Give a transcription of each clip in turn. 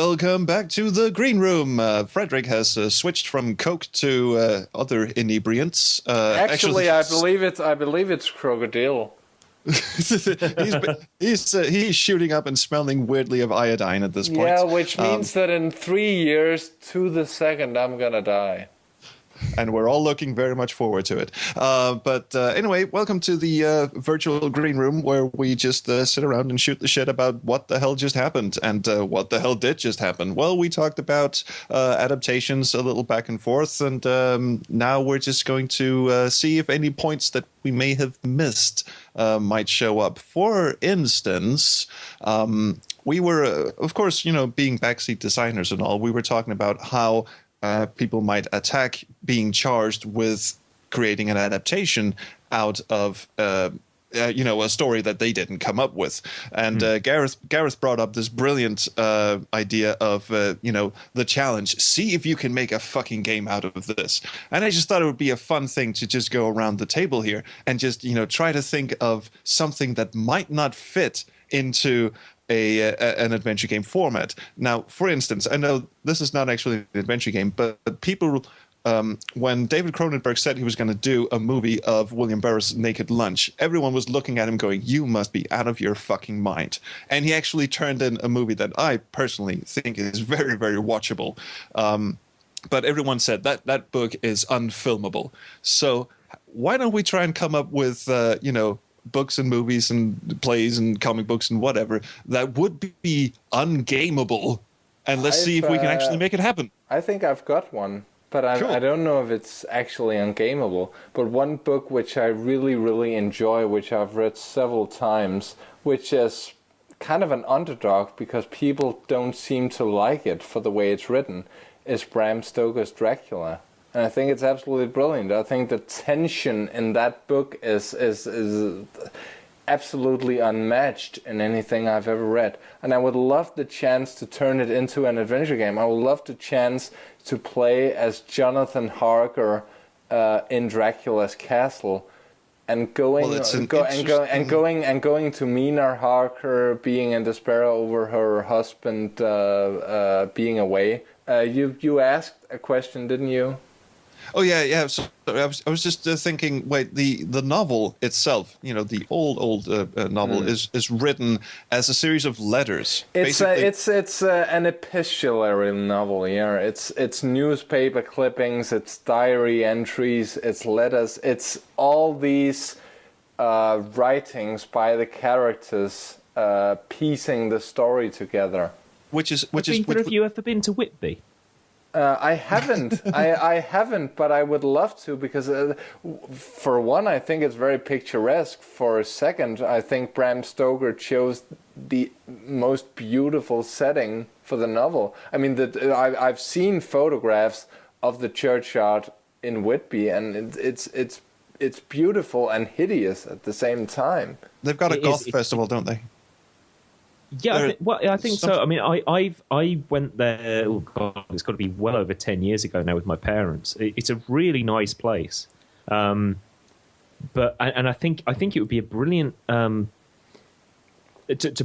Welcome back to the green room. Frederick has switched from Coke to other inebriants. Actually, I believe it's crocodile. he's shooting up and smelling weirdly of iodine at this point. Yeah, which means that in 3 years to the second, I'm gonna die. And we're all looking very much forward to it. But anyway, welcome to the virtual green room where we just sit around and shoot the shit about what the hell just happened and what the hell did just happen. Well, we talked about adaptations a little back and forth, and now we're just going to see if any points that we may have missed might show up. For instance, we were, of course, being backseat designers and all, we were talking about how people might attack being charged with creating an adaptation out of a story that they didn't come up with. And Gareth brought up this brilliant idea of the challenge. See if you can make a fucking game out of this. And I just thought it would be a fun thing to just go around the table here and just try to think of something that might not fit into an adventure game format. Now, for instance, I know this is not actually an adventure game, but people, when David Cronenberg said he was going to do a movie of William Burroughs' Naked Lunch, everyone was looking at him going, you must be out of your fucking mind. And he actually turned in a movie that I personally think is very, very watchable. But everyone said that book is unfilmable. So why don't we try and come up with, books and movies and plays and comic books and whatever that would be ungameable, and let's see if we can actually make it happen. I think I've got one, but I don't know if it's actually ungameable. But one book which I really, really enjoy, which I've read several times, which is kind of an underdog because people don't seem to like it for the way it's written, is Bram Stoker's Dracula. And I think it's absolutely brilliant. I think the tension in that book is absolutely unmatched in anything I've ever read. And I would love the chance to turn it into an adventure game. I would love the chance to play as Jonathan Harker in Dracula's castle, and going to Mina Harker being in despair over her husband being away. You asked a question, didn't you? Oh yeah. So I was just thinking. Wait, the novel itself, the old novel, is written as a series of letters. It's an epistolary novel. Yeah, it's newspaper clippings, it's diary entries, it's letters, it's all these writings by the characters piecing the story together. Have either of you ever been to Whitby? I haven't. I haven't, but I would love to because, for one, I think it's very picturesque. For a second, I think Bram Stoker chose the most beautiful setting for the novel. I mean, I've seen photographs of the churchyard in Whitby, and it's beautiful and hideous at the same time. They've got a goth festival, don't they? Yeah, I think so. I mean, I went there. Oh God, it's got to be well over 10 years ago now with my parents. It's a really nice place, but I think it would be a brilliant to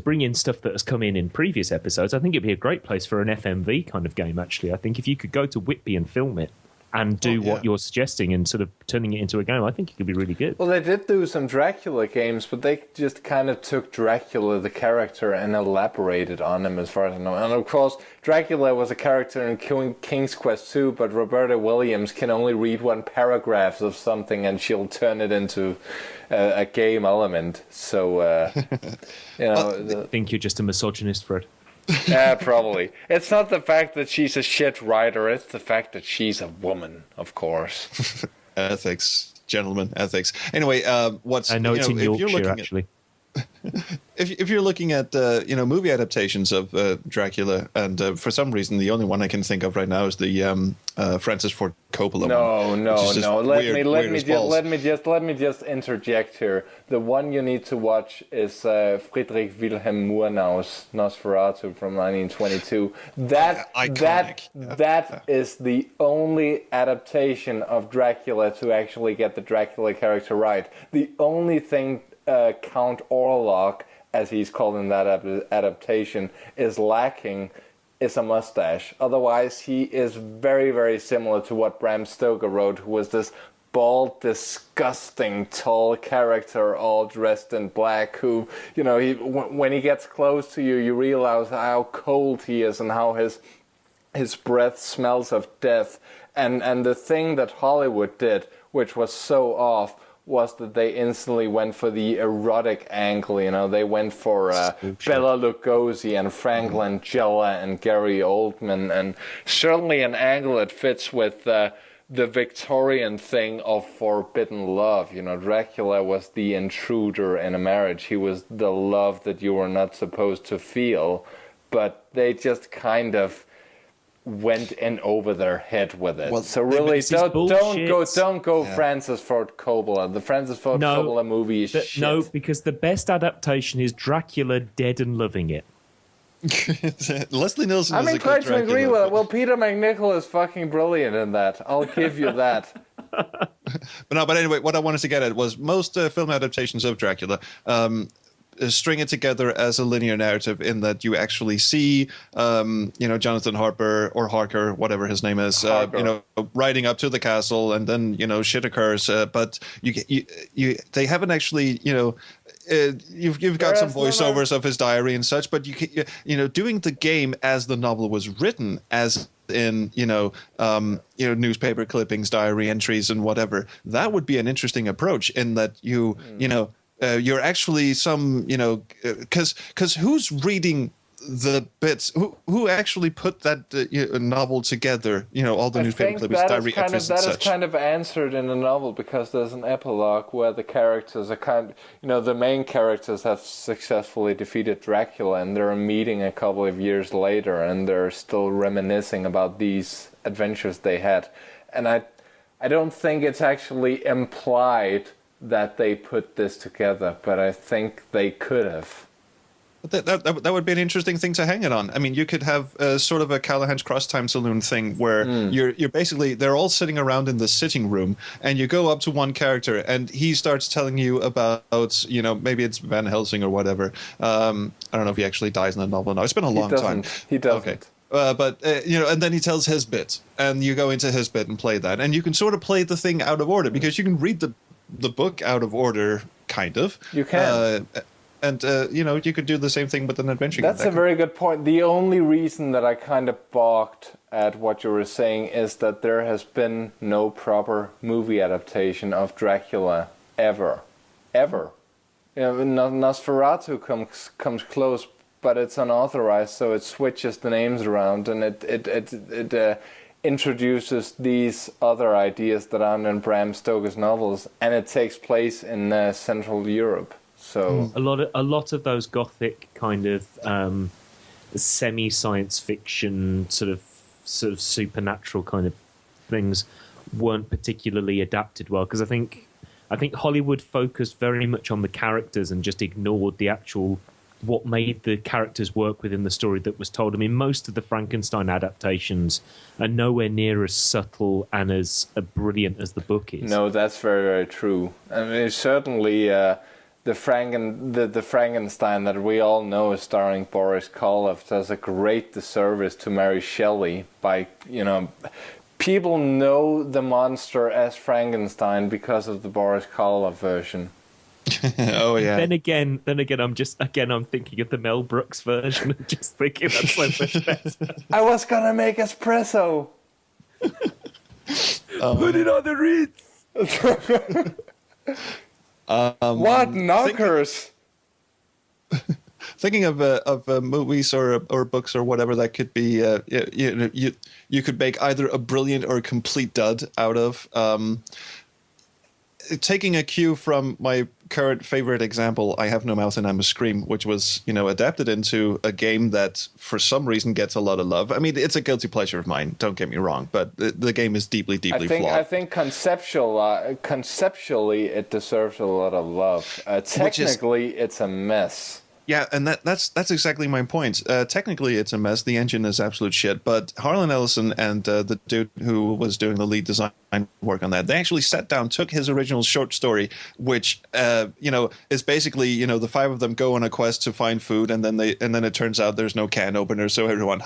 bring in stuff that has come in previous episodes. I think it'd be a great place for an FMV kind of game. Actually, I think if you could go to Whitby and film it and do what you're suggesting and sort of turning it into a game, I think it could be really good. Well, they did do some Dracula games, but they just kind of took Dracula, the character, and elaborated on him, as far as I know. And of course, Dracula was a character in King's Quest 2, but Roberta Williams can only read one paragraph of something, and she'll turn it into a game element. So, I think you're just a misogynist, Fred. Yeah, probably. It's not the fact that she's a shit writer, it's the fact that she's a woman, of course. Ethics, gentlemen, ethics. Anyway, I know it's in Yorkshire, actually. If you're looking at movie adaptations of Dracula, and for some reason the only one I can think of right now is the Francis Ford Coppola one. No. Let me just interject here. The one you need to watch is Friedrich Wilhelm Murnau's Nosferatu from 1922. That is the only adaptation of Dracula to actually get the Dracula character right. The only thing Count Orlok, as he's called in that adaptation, is lacking is a mustache. Otherwise, he is very, very similar to what Bram Stoker wrote, who was this bald, disgusting, tall character, all dressed in black, who, you know, when he gets close to you, you realize how cold he is and how his breath smells of death. And the thing that Hollywood did, which was so off, was that they instantly went for the erotic angle. You know, they went for Bela Lugosi and Frank Langella and Gary Oldman, and certainly an angle that fits with the Victorian thing of forbidden love. You know, Dracula was the intruder in a marriage. He was the love that you were not supposed to feel, but they just kind of went in over their head with it. Well, so really, don't go Francis Ford Coppola. The Francis Ford Coppola movie is shit. No, because the best adaptation is Dracula dead and loving it. Leslie Nielsen. I'm inclined to agree with it. Well, Peter McNichol is fucking brilliant in that. I'll give you that. But anyway, what I wanted to get at was most film adaptations of Dracula string it together as a linear narrative, in that you actually see, Jonathan Harker, whatever his name is, riding up to the castle, and then shit occurs. But they haven't actually, you've got some voiceovers of his diary and such, but doing the game as the novel was written, as in newspaper clippings, diary entries, and whatever, that would be an interesting approach, in that you're actually because who's reading the bits? Who actually put that novel together? All the newspaper clippings, diary entries, and such. That is kind of answered in the novel, because there's an epilogue where the characters are the main characters have successfully defeated Dracula, and they're meeting a couple of years later, and they're still reminiscing about these adventures they had. And I don't think it's actually implied that they put this together, but I think they could have. That would be an interesting thing to hang it on. I mean, you could have sort of a Callahan's Cross Time Saloon thing, where you're basically, they're all sitting around in the sitting room, and you go up to one character, and he starts telling you about, maybe it's Van Helsing or whatever. I don't know if he actually dies in the novel now. It's been a long time. He doesn't. Okay. And then he tells his bit, and you go into his bit and play that, and you can sort of play the thing out of order, because you can read the book out of order, kind of. You can. You could do the same thing with an adventure game. That's a very good point. The only reason that I kind of balked at what you were saying is that there has been no proper movie adaptation of Dracula ever. Nosferatu comes close, but it's unauthorized, so it switches the names around, and it introduces these other ideas that aren't in Bram Stoker's novels, and it takes place in Central Europe. So a lot of those gothic kind of semi-science fiction sort of supernatural kind of things weren't particularly adapted well, because I think Hollywood focused very much on the characters and just ignored the actual what made the characters work within the story that was told. I mean, most of the Frankenstein adaptations are nowhere near as subtle and as brilliant as the book is. No, that's very, very true. I mean, certainly the Frankenstein that we all know is starring Boris Karloff does a great disservice to Mary Shelley by, people know the monster as Frankenstein because of the Boris Karloff version. Oh yeah. Then again, I'm thinking of the Mel Brooks version and just thinking that's so much better. I was gonna make espresso. Put it on the Ritz. What knockers? Thinking of movies or books or whatever that could be, you could make either a brilliant or a complete dud out of. Taking a cue from my current favorite example, I Have No Mouth and I'm a Scream, which was, adapted into a game that for some reason gets a lot of love. I mean, it's a guilty pleasure of mine, don't get me wrong, but the game is deeply, deeply flawed. I think conceptually it deserves a lot of love. Technically, it's a mess. Yeah, and that's exactly my point. Technically, it's a mess. The engine is absolute shit. But Harlan Ellison and the dude who was doing the lead design work on that, they actually sat down, took his original short story, which is basically the five of them go on a quest to find food, and then it turns out there's no can opener, so everyone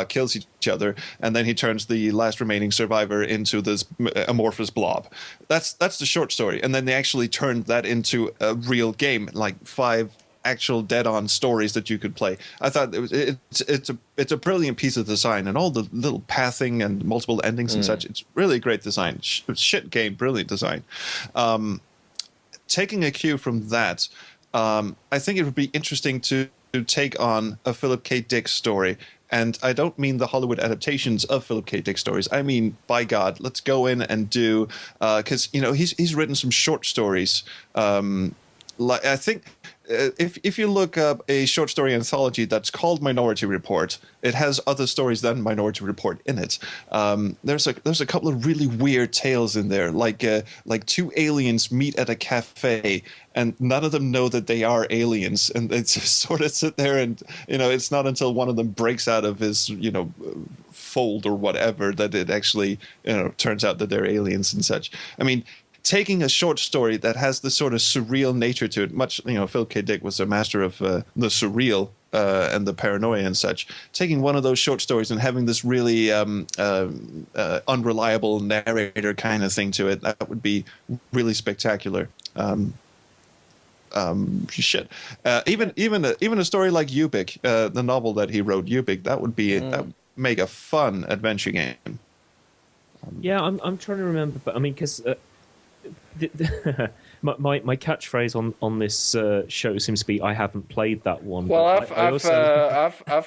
kills each other, and then he turns the last remaining survivor into this amorphous blob. That's the short story, and then they actually turned that into a real game, like 5 actual dead-on stories that you could play. I thought it's a brilliant piece of design, and all the little pathing and multiple endings and such. It's really great design. Shit game, brilliant design. Taking a cue from that, I think it would be interesting to take on a Philip K. Dick story. And I don't mean the Hollywood adaptations of Philip K. Dick stories. I mean, by God, let's go in and do, because he's written some short stories. Like I think. If you look up a short story anthology that's called Minority Report, it has other stories than Minority Report in it. There's a couple of really weird tales in there, like 2 aliens meet at a cafe, and none of them know that they are aliens, and they just sort of sit there, and it's not until one of them breaks out of his fold or whatever that it actually turns out that they're aliens and such. I mean, taking a short story that has this sort of surreal nature to it, much, Philip K. Dick was a master of the surreal and the paranoia and such. Taking one of those short stories and having this really unreliable narrator kind of thing to it, that would be really spectacular. Shit. Even a story like Ubik, the novel that he wrote, Ubik, that would make a fun adventure game. Yeah, I'm trying to remember, but I mean, because. My catchphrase on this show seems to be I haven't played that one. Well, I've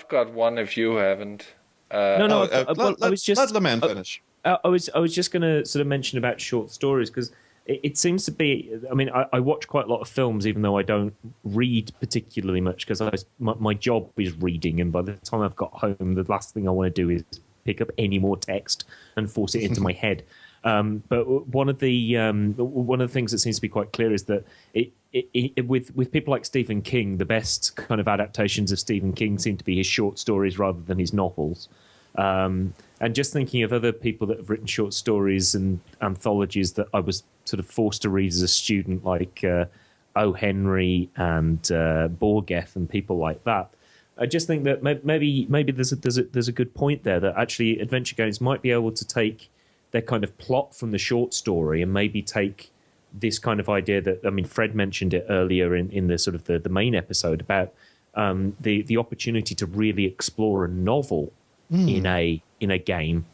got one if you haven't. I was just let the man finish. I was just going to sort of mention about short stories because it seems to be. I mean, I watch quite a lot of films, even though I don't read particularly much because my job is reading, and by the time I've got home, the last thing I want to do is pick up any more text and force it into my head. But one of the things that seems to be quite clear is that with people like Stephen King, the best kind of adaptations of Stephen King seem to be his short stories rather than his novels. And just thinking of other people that have written short stories and anthologies that I was sort of forced to read as a student, like O. Henry and Borgeth and people like that. I just think that maybe there's a good point there that actually adventure games might be able to take their kind of plot from the short story and maybe take this kind of idea that, I mean, Fred mentioned it earlier in the sort of the main episode about the opportunity to really explore a novel in a game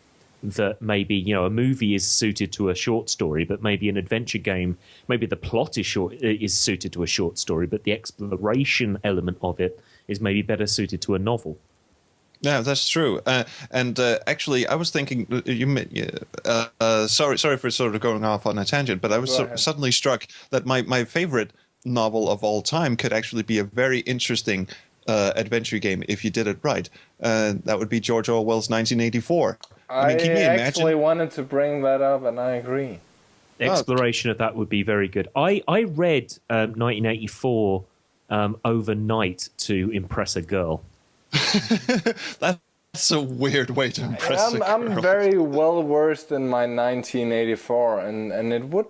that maybe, a movie is suited to a short story, but maybe an adventure game, maybe the plot is suited to a short story, but the exploration element of it is maybe better suited to a novel. Yeah, that's true. And actually, I was thinking, sorry for sort of going off on a tangent, but I was suddenly struck that my favorite novel of all time could actually be a very interesting adventure game if you did it right. That would be George Orwell's 1984. I mean, can you imagine? Actually wanted to bring that up, and I agree. The exploration of that would be very good. I read 1984 overnight to impress a girl. That's a weird way to impress a girl. I'm very well versed in my 1984, and it would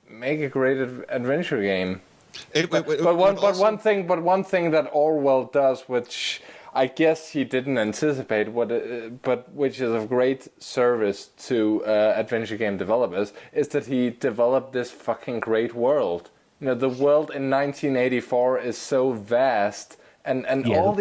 make a great adventure game. One thing that Orwell does, which I guess he didn't anticipate, but which is of great service to adventure game developers, is that he developed this fucking great world. The world in 1984 is so vast. And all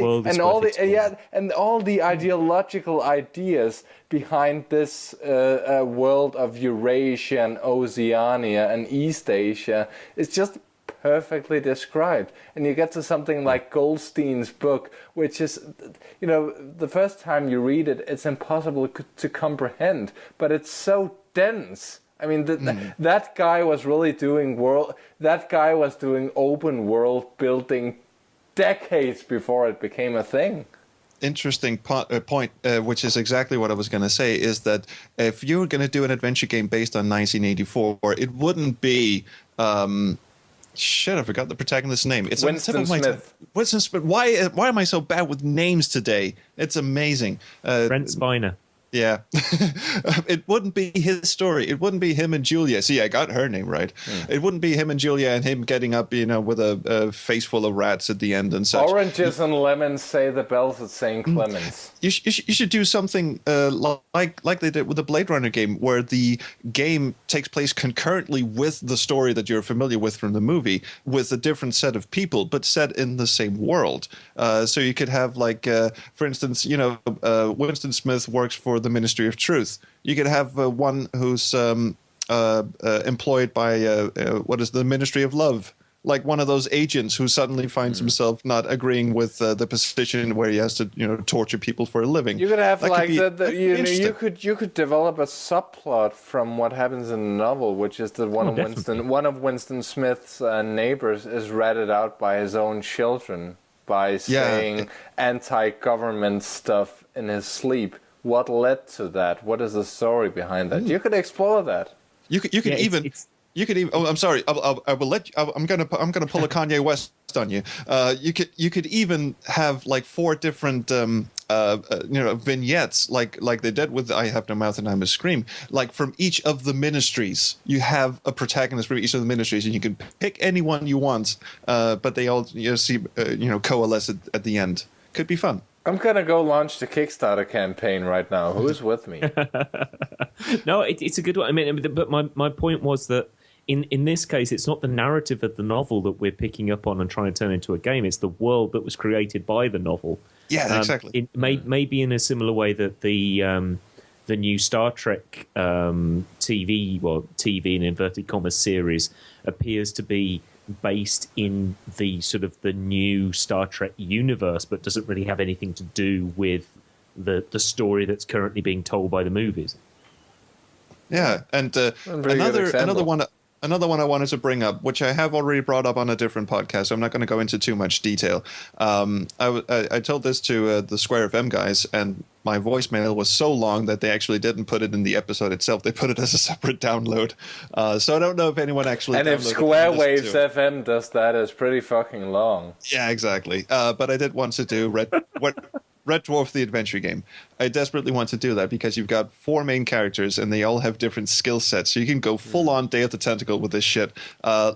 the ideological ideas behind this world of Eurasia and Oceania and East Asia is just perfectly described. And you get to something like Goldstein's book, which is, the first time you read it, it's impossible to comprehend, but it's so dense. I mean, that guy was really doing open world building decades before it became a thing. Interesting point, which is exactly what I was going to say, is that if you were going to do an adventure game based on 1984, it wouldn't be Shit, I forgot the protagonist's name. It's Winston on the tip of my Smith. Winston Smith. Why am I so bad with names today? It's amazing. Brent Spiner. Yeah. It wouldn't be his story. It wouldn't be him and Julia. See, I got her name right. It wouldn't be him and Julia and him getting up, with a face full of rats at the end and such. Oranges and lemons say the bells at St. Clements. You should do something like they did with the Blade Runner game, where the game takes place concurrently with the story that you're familiar with from the movie, with a different set of people, but set in the same world. So you could have, for instance, Winston Smith works for the Ministry of Truth. You could have one who's employed by what is the Ministry of Love. Like one of those agents who suddenly finds himself not agreeing with the position where he has to, torture people for a living. You could have that you could develop a subplot from what happens in the novel, which is that one of Winston Smith's neighbors is ratted out by his own children by saying anti-government stuff in his sleep. What led to that? What is the story behind that? You could explore that. You could even. You could even. Oh, I'm sorry. I will let you. I'm gonna pull a Kanye West on you. You could even have 4 different vignettes, like they did with "I Have No Mouth and I Must Scream." Like from each of the ministries, you have a protagonist from each of the ministries, and you can pick anyone you want. But they all coalesce at the end. Could be fun. I'm gonna go launch the Kickstarter campaign right now. Who's with me? No, it's a good one. I mean, but my point was that in this case, it's not the narrative of the novel that we're picking up on and trying to turn into a game. It's the world that was created by the novel. Yeah, exactly. It maybe in a similar way that the new Star Trek TV in inverted commas series appears to be based in the sort of the new Star Trek universe, but doesn't really have anything to do with the story that's currently being told by the movies. Yeah, and another one I wanted to bring up, which I have already brought up on a different podcast, so I'm not going to go into too much detail. I told this to the Square FM guys, and my voicemail was so long that they actually didn't put it in the episode itself. They put it as a separate download. So I don't know if anyone actually. And if Square Waves FM does that, it's pretty fucking long. Yeah, exactly. But I did want to do Red Dwarf the Adventure Game. I desperately want to do that because you've got 4 main characters and they all have different skill sets. So you can go full on Day of the Tentacle with this shit.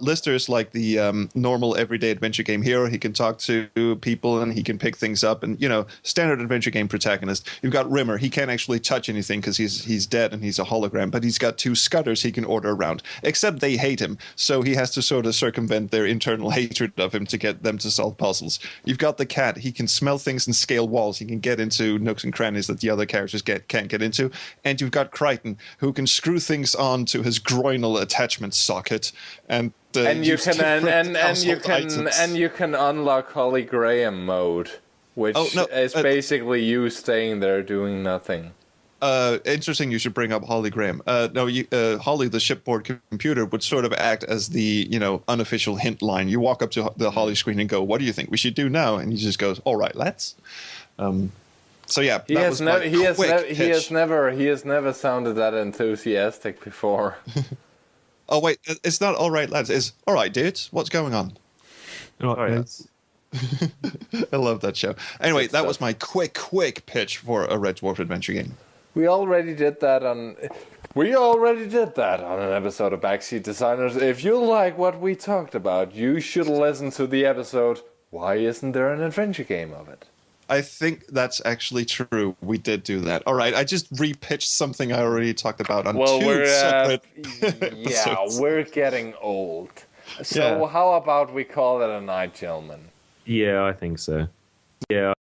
Lister's like the normal everyday adventure game hero. He can talk to people and he can pick things up and, standard adventure game protagonist. You've got Rimmer. He can't actually touch anything because he's dead and he's a hologram, but he's got 2 scutters he can order around, except they hate him. So he has to sort of circumvent their internal hatred of him to get them to solve puzzles. You've got the cat. He can smell things and scale walls. He can get into nooks and crannies that the other characters can't get into. And you've got Crichton, who can screw things on to his groinal attachment socket, and you can unlock Holly Graham mode, which is basically you staying there doing nothing. Interesting. You should bring up Holly Graham. Holly, the shipboard computer, would sort of act as the unofficial hint line. You walk up to the Holly screen and go, "What do you think we should do now?" And he just goes, "All right, let's." So yeah, he has never sounded that enthusiastic before. Oh wait, it's not "All right, lads." It's "All right, dudes, what's going on?" All right, I love that show. Anyway, that was my quick pitch for a Red Dwarf adventure game. We already did that on an episode of Backseat Designers. If you like what we talked about, you should listen to the episode, Why Isn't There an Adventure Game of It? I think that's actually true. We did do that. All right, I just re-pitched something I already talked about on 2 separate episodes. We're getting old. So how about we call it a night, gentlemen? Yeah, I think so. Yeah.